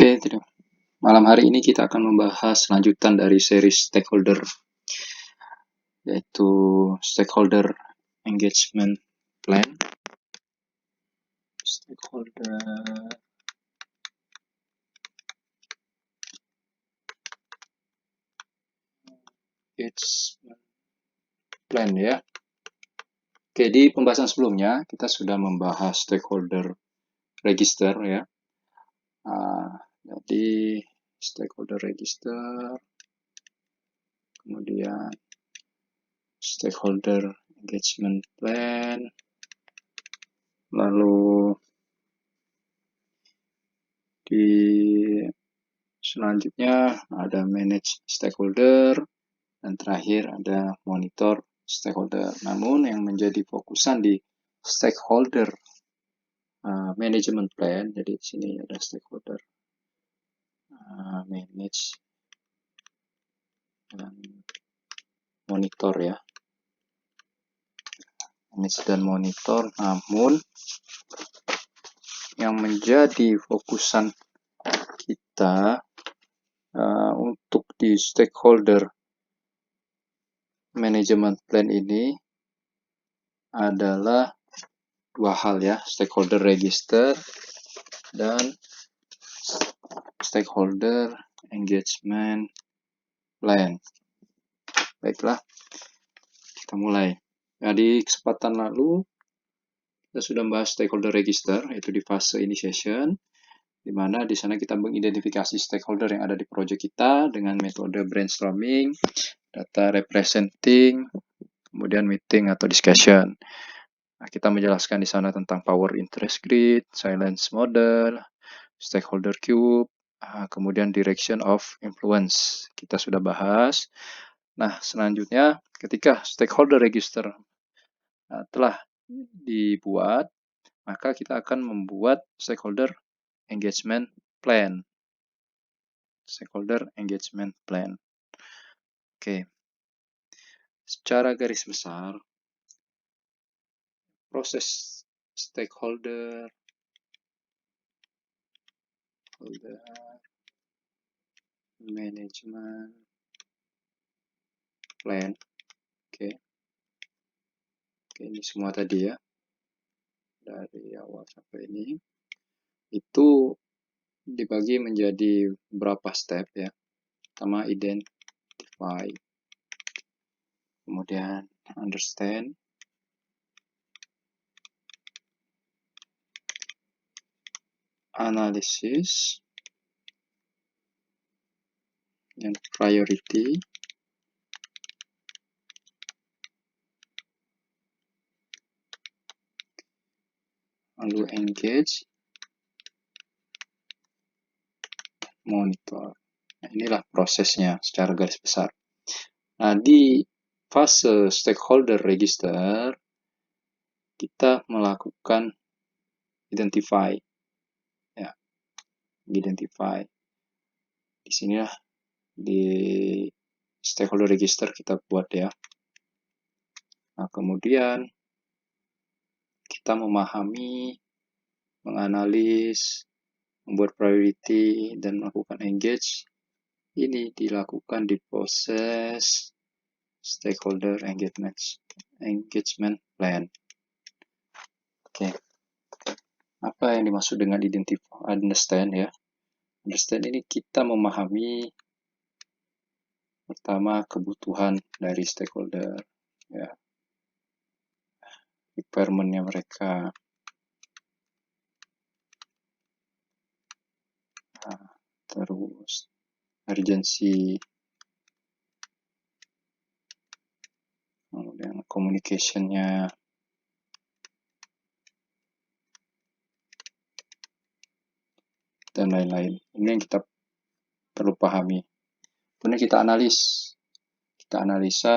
Oke, malam hari ini kita akan membahas lanjutan dari series stakeholder, yaitu stakeholder engagement plan. Stakeholder engagement plan ya. Oke, di pembahasan sebelumnya kita sudah membahas stakeholder register ya. Jadi stakeholder register, kemudian stakeholder engagement plan, lalu di selanjutnya ada manage stakeholder, dan terakhir ada monitor stakeholder. Namun yang menjadi fokusan di stakeholder management plan, jadi di sini ada stakeholder manage dan monitor ya. Manage dan monitor, namun yang menjadi fokusan kita untuk di stakeholder management plan ini adalah dua hal ya, stakeholder register dan stakeholder engagement plan. Baiklah, kita mulai. Nah, di kesempatan lalu kita sudah membahas stakeholder register, yaitu di fase initiation, di mana di sana kita mengidentifikasi stakeholder yang ada di project kita dengan metode brainstorming, data representing, kemudian meeting atau discussion. Nah, kita menjelaskan di sana tentang power interest grid, silence model, stakeholder cube, kemudian direction of influence. Kita sudah bahas. Nah, selanjutnya ketika stakeholder register telah dibuat, maka kita akan membuat stakeholder engagement plan. Stakeholder engagement plan. Oke. Secara garis besar, proses stakeholder management plan. Oke, ini semua tadi ya, dari awal sampai ini, itu dibagi menjadi berapa step ya. Pertama, identify, kemudian understand, analysis, dan priority, lalu engage, monitor. Nah, inilah prosesnya secara garis besar. Nah, di fase stakeholder register, kita melakukan identify. Ya, identify. Di sinilah di stakeholder register kita buat ya. Nah, kemudian kita memahami, menganalisis, membuat priority, dan melakukan engage. Ini dilakukan di proses stakeholder engagement plan. Oke. Apa yang dimaksud dengan identify, understand ya? Understand ini kita memahami pertama kebutuhan dari stakeholder ya, requirement-nya mereka, terus urgency, kemudian communication-nya, dan lain-lain. Ini yang kita perlu pahami. Kemudian kita analisa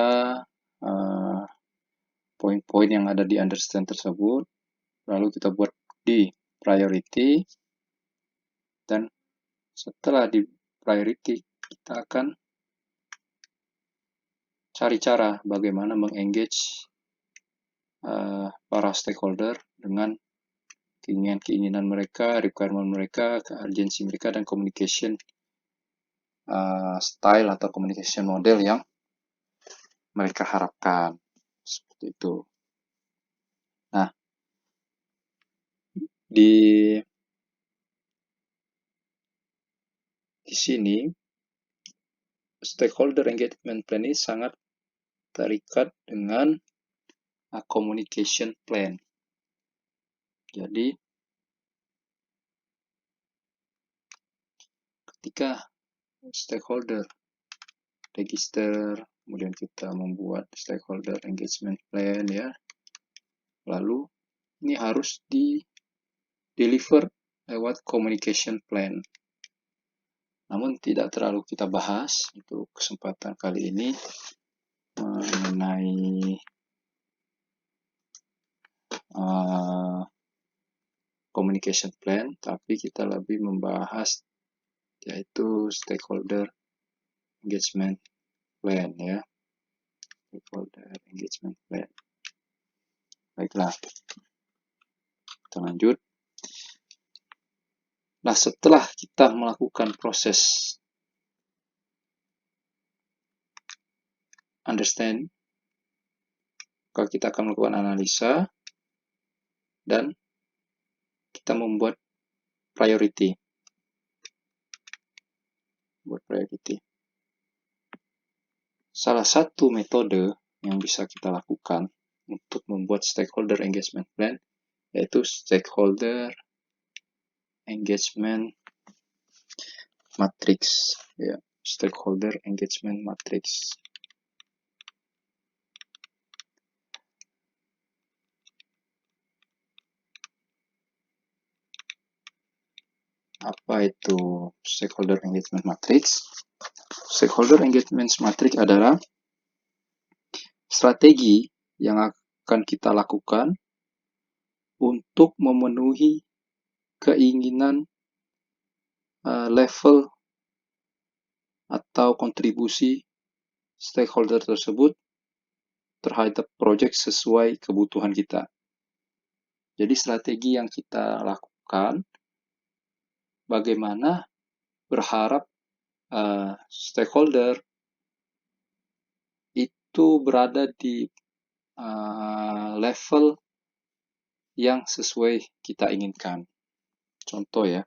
poin-poin yang ada di understand tersebut, lalu kita buat di priority, dan setelah di priority kita akan cari cara bagaimana mengengage para stakeholder dengan keinginan mereka, requirement mereka, urgency mereka, dan communication style atau communication model yang mereka harapkan. Seperti itu. Nah, di sini stakeholder engagement plan ini sangat terikat dengan communication plan. Jadi, ketika stakeholder register, kemudian kita membuat stakeholder engagement plan ya, lalu ini harus di deliver lewat communication plan. Namun tidak terlalu kita bahas untuk kesempatan kali ini mengenai communication plan, tapi kita lebih membahas yaitu stakeholder engagement plan ya. Stakeholder engagement plan. Baiklah, kita lanjut. Nah, setelah kita melakukan proses understand, maka kita akan melakukan analisa dan kita membuat priority. Salah satu metode yang bisa kita lakukan untuk membuat stakeholder engagement plan yaitu stakeholder engagement matrix ya, stakeholder engagement matrix. Apa itu stakeholder engagement matrix? Stakeholder engagement matrix adalah strategi yang akan kita lakukan untuk memenuhi keinginan level atau kontribusi stakeholder tersebut terhadap proyek sesuai kebutuhan kita. Jadi strategi yang kita lakukan bagaimana berharap stakeholder itu berada di level yang sesuai kita inginkan. Contoh ya,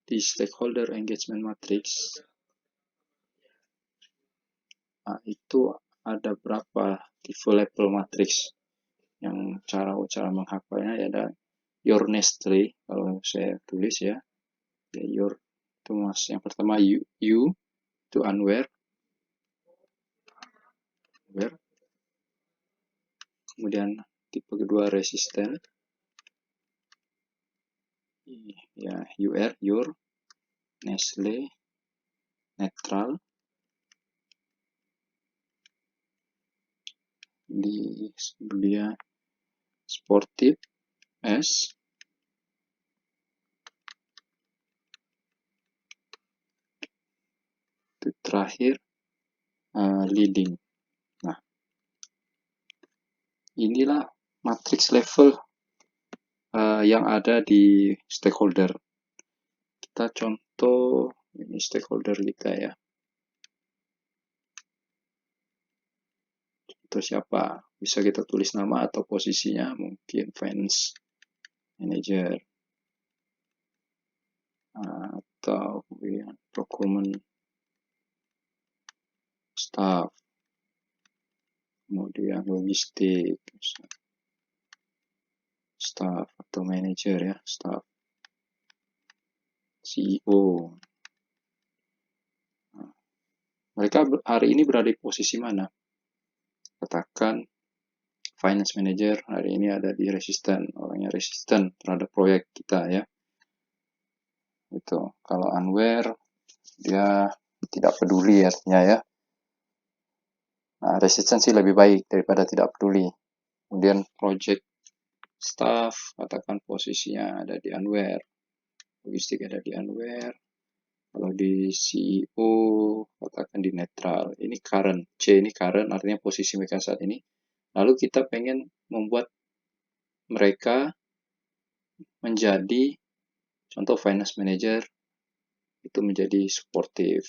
di stakeholder engagement matrix itu ada berapa tipe level matrix. Yang cara menghafalnya ya ada your Nestle, kalau saya tulis ya, your itu mas yang pertama you itu unaware, kemudian tipe kedua resistant ya, your Nestle, neutral, di dia sportive S, itu terakhir leading. Nah, inilah matrix level yang ada di stakeholder. Kita contoh ini stakeholder kita ya. Contoh siapa? Bisa kita tulis nama atau posisinya, mungkin finance manager atau procurement staff, kemudian logistik staff atau manager ya, staff, CEO. Mereka hari ini berada di posisi mana? Katakan finance manager hari ini ada di resisten, orangnya resisten terhadap proyek kita ya. Itu kalau unaware dia tidak peduli artinya ya. Nah, resistensi lebih baik daripada tidak peduli. Kemudian project staff katakan posisinya ada di unaware, logistik ada di unaware. Kalau di CEO katakan di netral. Ini current, C ini current artinya posisi mereka saat ini. Lalu kita pengen membuat mereka menjadi, contoh finance manager itu menjadi supportive,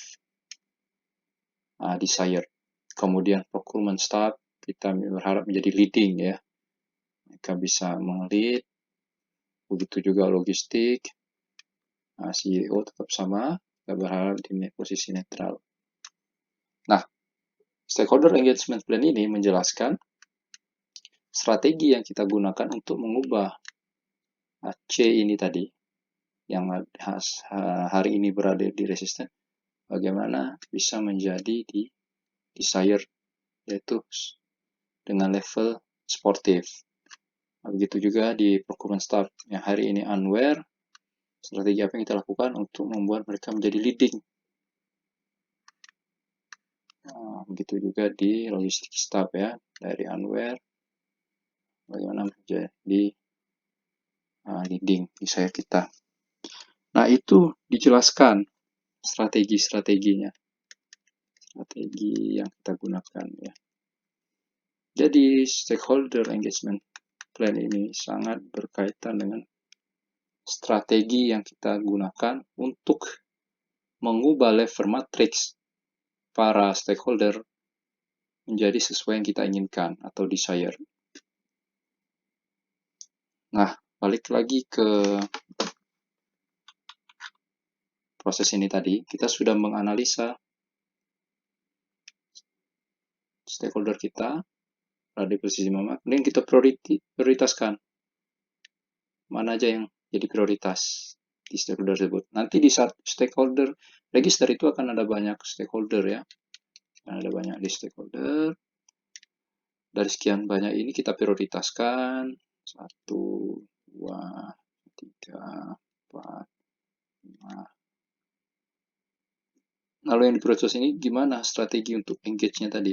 desired. Kemudian procurement staff kita berharap menjadi leading ya, mereka bisa meng-lead. Begitu juga logistik, CEO tetap sama, kita berharap di posisi netral. Nah, stakeholder engagement plan ini menjelaskan strategi yang kita gunakan untuk mengubah C ini tadi, yang hari ini berada di resisten, bagaimana bisa menjadi di desired, yaitu dengan level sportif. Begitu juga di procurement staff yang hari ini unaware, strategi apa yang kita lakukan untuk membuat mereka menjadi leading. Begitu juga di logistik staff ya, dari unaware bagaimana menjadi leading desired kita. Nah, itu dijelaskan strategi-strateginya, strategi yang kita gunakan ya. Jadi stakeholder engagement plan ini sangat berkaitan dengan strategi yang kita gunakan untuk mengubah level matriks para stakeholder menjadi sesuai yang kita inginkan atau desire. Nah, balik lagi ke proses ini tadi, kita sudah menganalisa stakeholder kita pada posisi mana, kemudian kita prioritaskan mana aja yang jadi prioritas di stakeholder tersebut. Nanti di saat stakeholder register itu akan ada banyak stakeholder ya, ada banyak di stakeholder. Dari sekian banyak ini kita prioritaskan 1, 2, 3, 4, 5. Lalu yang di proses ini gimana strategi untuk engage-nya tadi?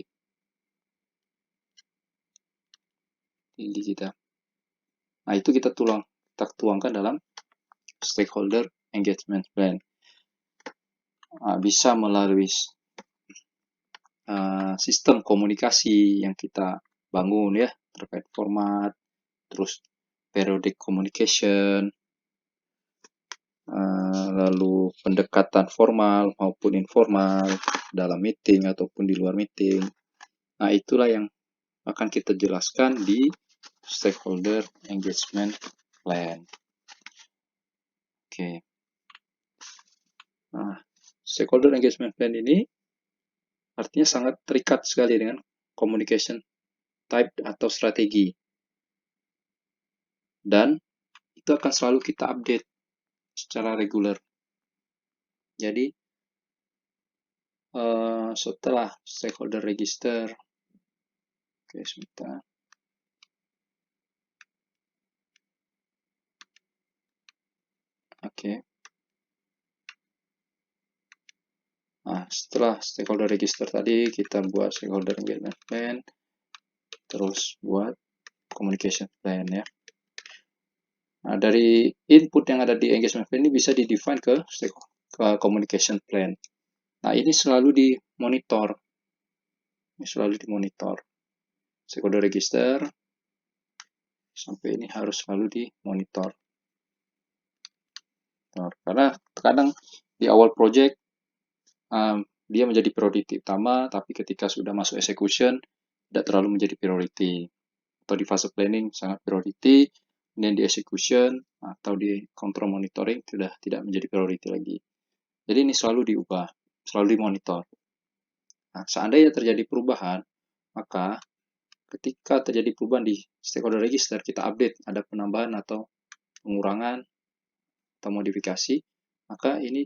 Ini kita. Nah, itu kita tuangkan dalam stakeholder engagement plan. Bisa melalui sistem komunikasi yang kita bangun ya, terkait format, terus periodic communication, lalu pendekatan formal maupun informal dalam meeting ataupun di luar meeting. Nah, itulah yang akan kita jelaskan di stakeholder engagement plan. Oke. Nah, stakeholder engagement plan ini artinya sangat terikat sekali dengan communication type atau strategi. Dan itu akan selalu kita update secara reguler. Jadi, setelah stakeholder register, oke sebentar. Oke. Nah, setelah stakeholder register tadi, kita buat stakeholder engagement plan, terus buat communication plan ya. Nah, dari input yang ada di engagement plan ini bisa di-define ke communication plan. Nah, ini selalu dimonitor. Stakeholder register, sampai ini harus selalu dimonitor. Karena kadang di awal project, dia menjadi priority utama, tapi ketika sudah masuk execution, tidak terlalu menjadi priority. Atau di fase planning sangat priority, kemudian di execution atau di control monitoring sudah tidak menjadi priority lagi. Jadi ini selalu diubah, selalu dimonitor. Nah, seandainya terjadi perubahan, maka ketika terjadi perubahan di stakeholder register, kita update ada penambahan atau pengurangan atau modifikasi, maka ini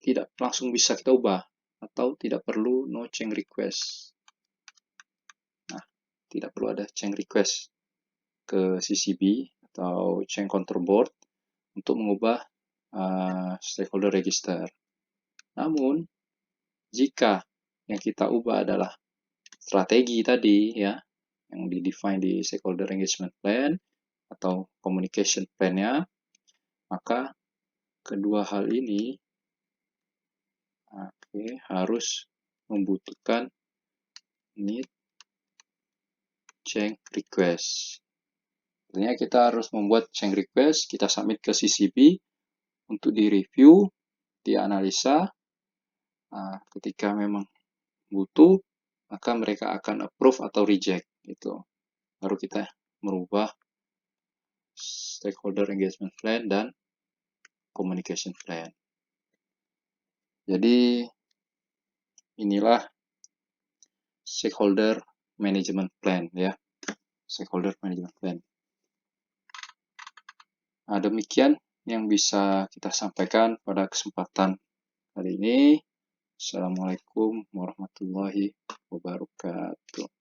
tidak langsung bisa kita ubah atau tidak perlu no change request. Nah, tidak perlu ada change request ke CCB atau change control board untuk mengubah stakeholder register. Namun, jika yang kita ubah adalah strategi tadi ya, yang di-define di stakeholder engagement plan atau communication plan-nya, maka kedua hal ini harus membutuhkan need change request. Artinya kita harus membuat change request, kita submit ke CCB untuk di-review, dianalisa. Nah, ketika memang butuh, maka mereka akan approve atau reject gitu. Baru kita merubah stakeholder engagement plan dan communication plan. Jadi inilah stakeholder management plan ya. Stakeholder management plan. Nah, demikian yang bisa kita sampaikan pada kesempatan kali ini. Assalamualaikum warahmatullahi wabarakatuh.